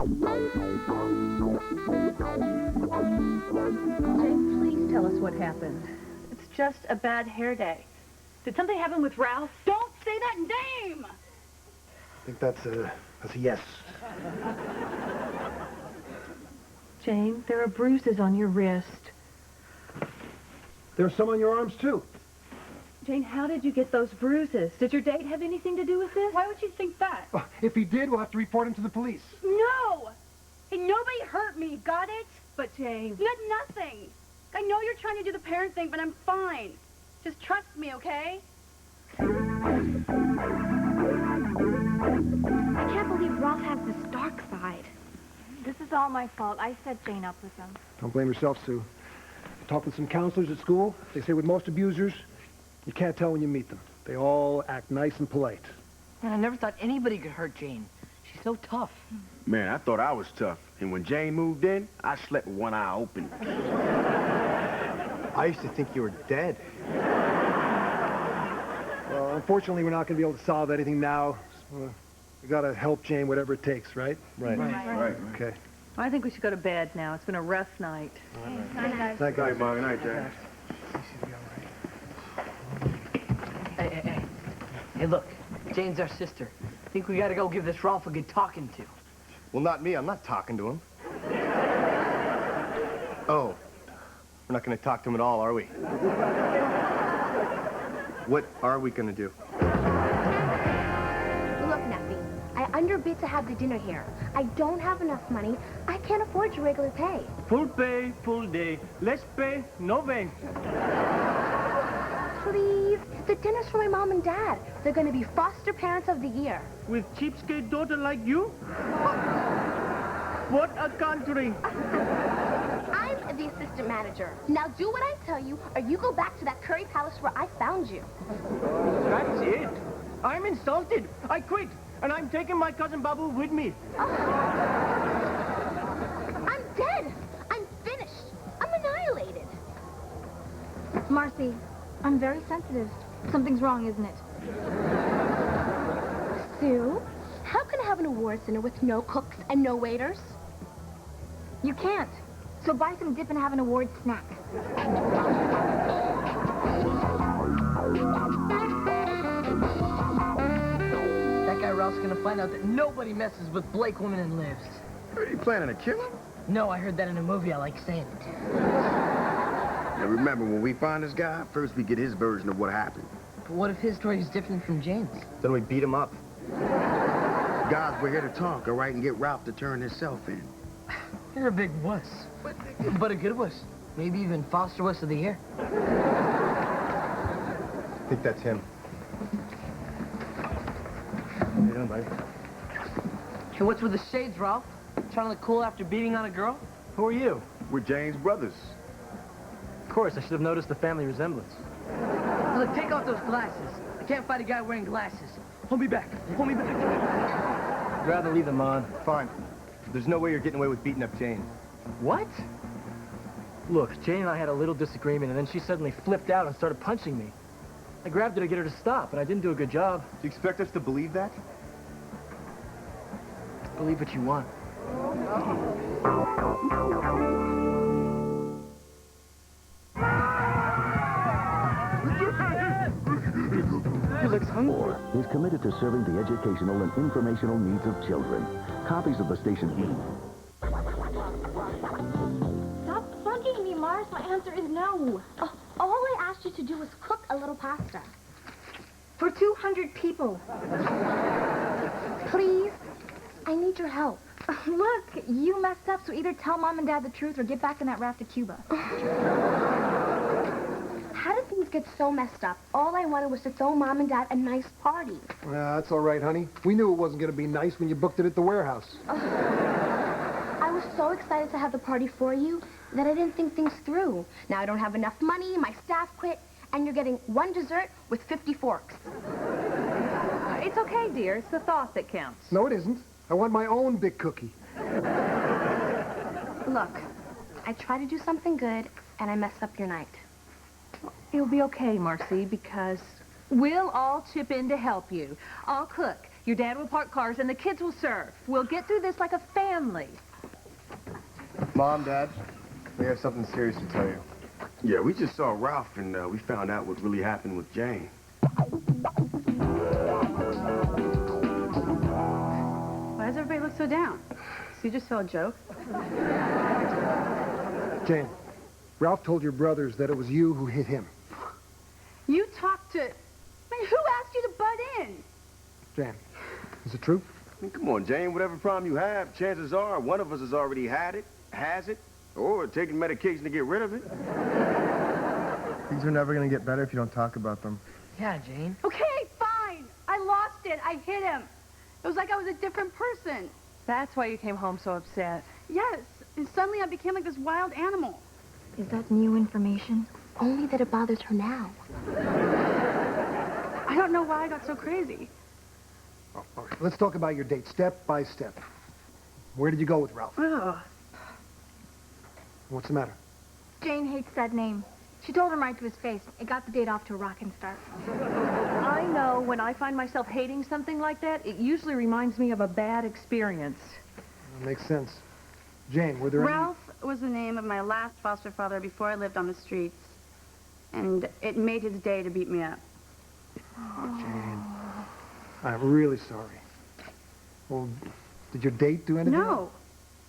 Jane, please tell us what happened. It's just a bad hair day. Did something happen with Ralph? Don't say that name! I think that's a yes. Jane, there are bruises on your wrist. There's some on your arms, too. Jane, how did you get those bruises? Did your date have anything to do with this? Why would you think that? If he did, we'll have to report him to the police. No! Hey, nobody hurt me, got it? But Jane... Nothing. I know you're trying to do the parent thing, but I'm fine. Just trust me, okay? I can't believe Ralph has this dark side. This is all my fault. I set Jane up with him. Don't blame yourself, Sue. I talked with some counselors at school. They say with most abusers, you can't tell when you meet them. They all act nice and polite. Man, I never thought anybody could hurt Jane. She's so tough. Man, I thought I was tough. And when Jane moved in, I slept with one eye open. I used to think you were dead. Well, unfortunately, we're not going to be able to solve anything now. So, we got to help Jane whatever it takes, right? Right. Okay. I think we should go to bed now. It's been a rough night. Night, guys. Night, guys. Good night, Jack. Hey. Hey, look. Jane's our sister. I think we gotta go give this Ralph a good talking to. Well, not me. I'm not talking to him. Oh. We're not going to talk to him at all, are we? What are we going to do? Look, Neffy, I underbid to have the dinner here. I don't have enough money. I can't afford your regular pay. Full pay, full day. Less pay, no pay. Please, the dinner's for my mom and dad. They're going to be foster parents of the year. With cheapskate daughter like you? What a country. I'm the assistant manager. Now do what I tell you, or you go back to that Curry Palace where I found you. That's it. I'm insulted. I quit. And I'm taking my cousin Babu with me. I'm dead. I'm finished. I'm annihilated. Marcy, I'm very sensitive. Something's wrong, isn't it? Sue, how can I have an awards dinner with no cooks and no waiters? You can't. So buy some dip and have an award snack. That guy Ralph's gonna find out that nobody messes with Blake woman and lives. Are you planning to kill him? No, I heard that in a movie. I like saying it. Now remember, when we find this guy, first we get his version of what happened. But what if his story is different from Jane's? Then we beat him up. Guys, we're here to talk, all right, and get Ralph to turn himself in. You're a big wuss. But a good wuss. Maybe even foster wuss of the year. I think that's him. How you doing, buddy? Hey, what's with the shades, Ralph? Trying to look cool after beating on a girl? Who are you? We're Jane's brothers. Of course, I should have noticed the family resemblance. Look, take off those glasses. I can't fight a guy wearing glasses. Hold me back. Hold me back. I'd rather leave them on. Fine. There's no way you're getting away with beating up Jane. What? Look, Jane and I had a little disagreement, and then she suddenly flipped out and started punching me. I grabbed her to get her to stop, and I didn't do a good job. Do you expect us to believe that? Believe what you want. He looks hungry. Is committed to serving the educational and informational needs of children. Copies of the station Stop bugging me, Mars. My answer is no. All I asked you to do was cook a little pasta. For 200 people. Please, I need your help. Look, you messed up, so either tell Mom and Dad the truth or get back in that raft to Cuba. How did things get so messed up? All I wanted was to throw Mom and Dad a nice party. That's all right, honey. We knew it wasn't going to be nice when you booked it at the warehouse. I was so excited to have the party for you that I didn't think things through. Now I don't have enough money, my staff quit, and you're getting one dessert with 50 forks. It's okay, dear. It's the thought that counts. No, it isn't. I want my own big cookie. Look, I tried to do something good, and I messed up your night. It'll be okay, Marcy, because we'll all chip in to help you. I'll cook. Your dad will park cars and the kids will serve. We'll get through this like a family. Mom, Dad, we have something serious to tell you. Yeah, we just saw Ralph, and we found out what really happened with Jane. Why does everybody look so down? So you just tell a joke? Jane, Ralph told your brothers that it was you who hit him. You talked to... I mean, who asked you to butt in? Jane, is it true? I mean, come on, Jane, whatever problem you have, chances are one of us has already had it, has it, or taken medication to get rid of it. Things are never going to get better if you don't talk about them. Yeah, Jane. Okay, fine. I lost it. I hit him. It was like I was a different person. That's why you came home so upset. Yes. And suddenly I became like this wild animal. Is that new information? Only that it bothers her now. I don't know why I got so crazy. Oh, all right, let's talk about your date, step by step. Where did you go with Ralph? Ugh. What's the matter? Jane hates that name. She told him right to his face. It got the date off to a rocking start. I know when I find myself hating something like that, it usually reminds me of a bad experience. That makes sense. Jane, were there Ralph was the name of my last foster father before I lived on the streets. And it made his day to beat me up. Oh, Jane. I'm really sorry. Well, did your date do anything? No.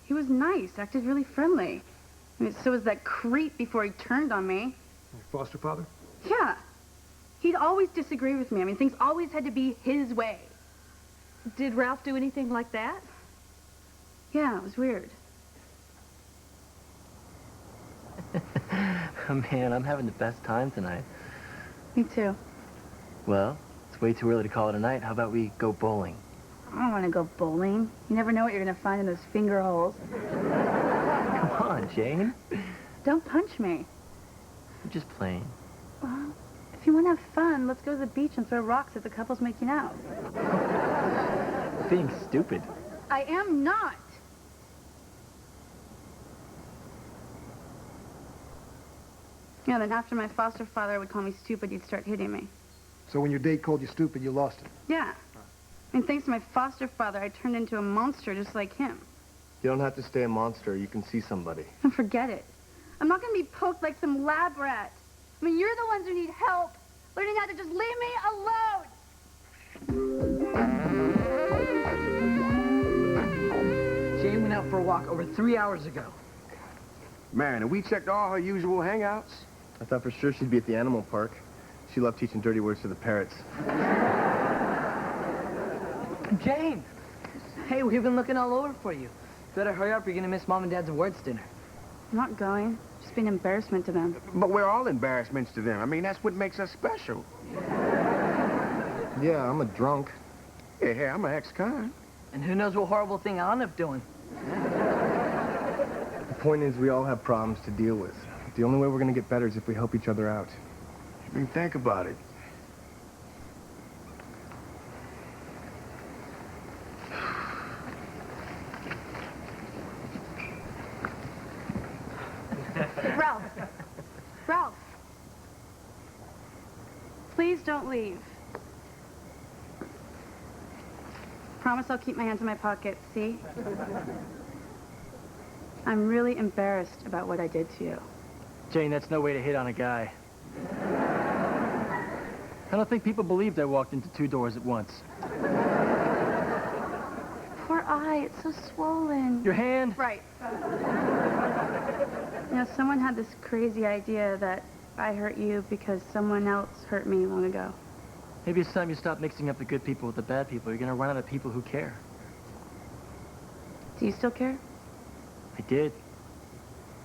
He was nice, acted really friendly. I mean, so was that creep before he turned on me. Your foster father? Yeah. He'd always disagree with me. I mean, things always had to be his way. Did Ralph do anything like that? Yeah, it was weird. Man, I'm having the best time tonight. Me too. Well, it's way too early to call it a night. How about we go bowling? I don't want to go bowling. You never know what you're going to find in those finger holes. Come on, Jane. Don't punch me. I'm just playing. Well, if you want to have fun, let's go to the beach and throw rocks at the couples making out. Being stupid. I am not. Yeah, then after my foster father would call me stupid, he'd start hitting me. So when your date called you stupid, you lost it? Yeah. And thanks to my foster father, I turned into a monster just like him. You don't have to stay a monster. You can see somebody. And forget it. I'm not going to be poked like some lab rat. I mean, you're the ones who need help. Learning how to just leave me alone. Jane went out for a walk over 3 hours ago. Man, and we checked all her usual hangouts. I thought for sure she'd be at the animal park. She loved teaching dirty words to the parrots. Jane! Hey, we've been looking all over for you. Better hurry up, you're gonna miss Mom and Dad's awards dinner. I'm not going. Just be an embarrassment to them. But we're all embarrassments to them. I mean, that's what makes us special. Yeah, I'm a drunk. Yeah, hey, I'm an ex-con. And who knows what horrible thing I'll end up doing. The point is, we all have problems to deal with. The only way we're going to get better is if we help each other out. I mean, think about it. Ralph. Ralph. Please don't leave. Promise I'll keep my hands in my pockets, see? I'm really embarrassed about what I did to you. Jane, that's no way to hit on a guy. I don't think people believed I walked into 2 doors at once. Poor eye, it's so swollen. Your hand? Right. You know, someone had this crazy idea that I hurt you because someone else hurt me long ago. Maybe it's time you stop mixing up the good people with the bad people. You're gonna run out of people who care. Do you still care? I did.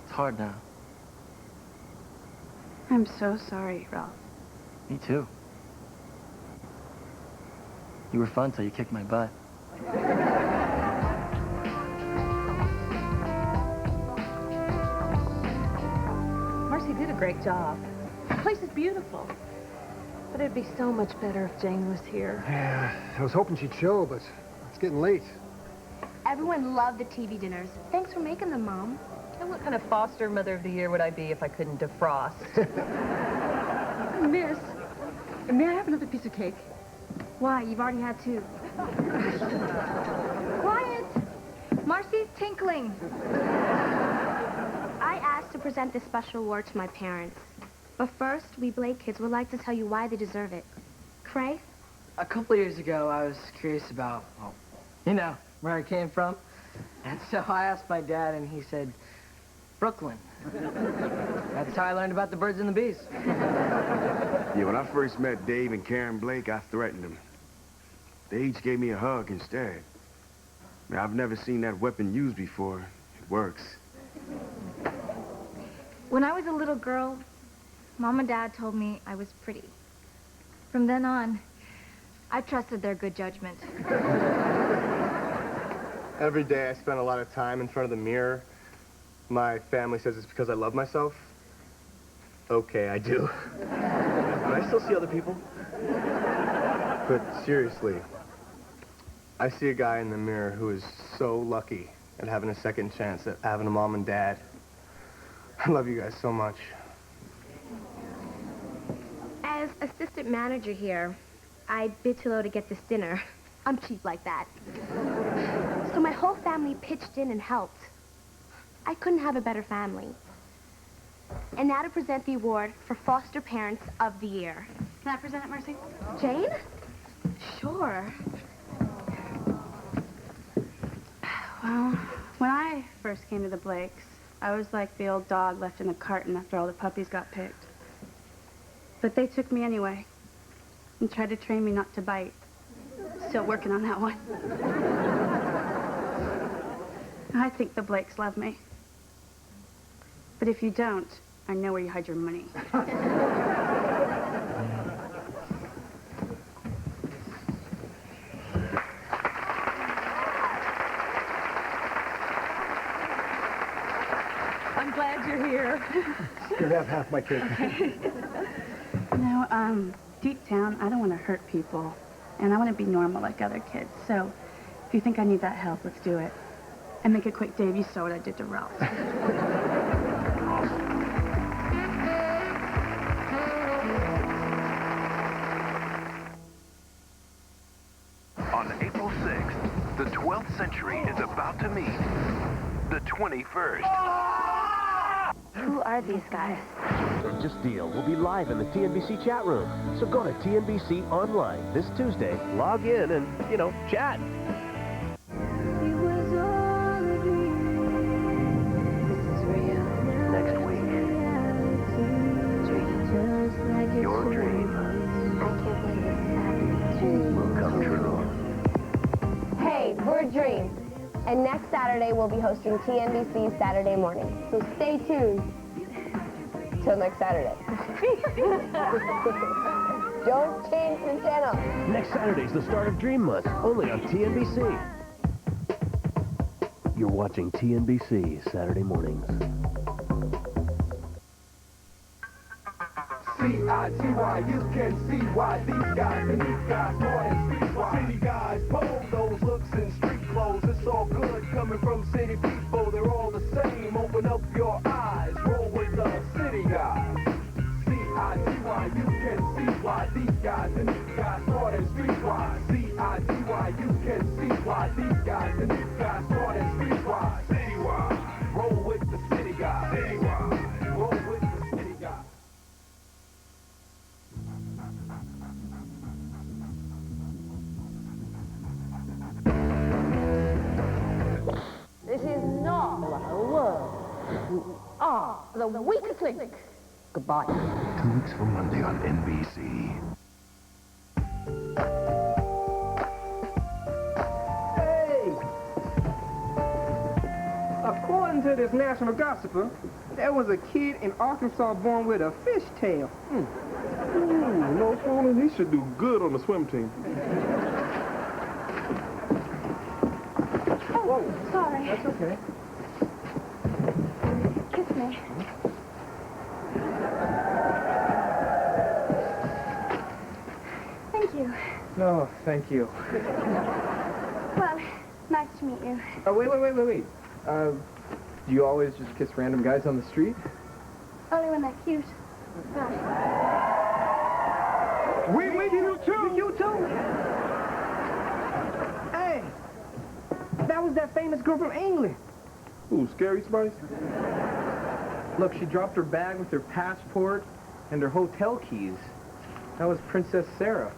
It's hard now. I'm so sorry, Ralph. Me too. You were fun till you kicked my butt. Marcy did a great job. The place is beautiful. But it'd be so much better if Jane was here. Yeah, I was hoping she'd show, but it's getting late. Everyone loved the TV dinners. Thanks for making them, Mom. And what kind of foster mother of the year would I be if I couldn't defrost? Miss, may I have another piece of cake? Why? You've already had 2. Quiet! Marcy's tinkling. I asked to present this special award to my parents. But first, we Blake kids would like to tell you why they deserve it. Cray? A couple of years ago, I was curious about, well, you know, where I came from. And so I asked my dad, and he said, Brooklyn. That's how I learned about the birds and the bees. Yeah, when I first met Dave and Karen Blake, I threatened them. They each gave me a hug instead. I mean, I've never seen that weapon used before. It works. When I was a little girl, Mom and Dad told me I was pretty. From then on, I trusted their good judgment. Every day I spend a lot of time in front of the mirror. My family says it's because I love myself. Okay, I do. And I still see other people. But seriously, I see a guy in the mirror who is so lucky at having a second chance at having a mom and dad. I love you guys so much. As assistant manager here, I bid too low to get this dinner. I'm cheap like that. So my whole family pitched in and helped. I couldn't have a better family. And now to present the award for Foster Parents of the Year. Can I present it, Marcy? Jane? Sure. Well, when I first came to the Blakes, I was like the old dog left in a carton after all the puppies got picked. But they took me anyway and tried to train me not to bite. Still working on that one. I think the Blakes love me. But if you don't, I know where you hide your money. I'm glad you're here. You can have half my cake. No, deep down, I don't want to hurt people. And I want to be normal like other kids. So, if you think I need that help, let's do it. And make it quick, Dave. You saw what I did to Ralph. On April 6th, the 12th century is about to meet the 21st. Who are these guys? Just Deal will be live in the TNBC chat room. So go to TNBC Online this Tuesday, log in and, chat. Next week. Gee, your dream will come true. Hey, we're Dream. And next Saturday, we'll be hosting TNBC's Saturday Morning. So stay tuned. Till next Saturday. Don't change the channel. Next Saturday's the start of Dream Month, only on TNBC. You're watching TNBC Saturday mornings. C-I-T-Y, you can see why these guys and these guys more than streetwise. City guys, pose those looks in street clothes. It's all good coming from city people. They're all the same. Open up your eyes. Roll with the city guys. C-I-T-Y, you can see why these guys and these guys more than streetwise. C-I-T-Y, you can see why these guys and these guys more than streetwise. Citywide, roll with the city guys. Citywide, roll with the city guys. This is not what I was. You are the weakest link. Goodbye. 2 weeks from Monday on NBC. Hey! According to this national gossiper, there was a kid in Arkansas born with a fishtail. Ooh, no fooling. He should do good on the swim team. Oh, sorry. That's okay. Kiss me. Thank you. No, thank you. Well, nice to meet you. Oh, wait. Do you always just kiss random guys on the street? Only when they're cute. Bye. We you too! You too! That was that famous girl from England. Ooh, Scary Spice? Look, she dropped her bag with her passport and her hotel keys. That was Princess Sarah.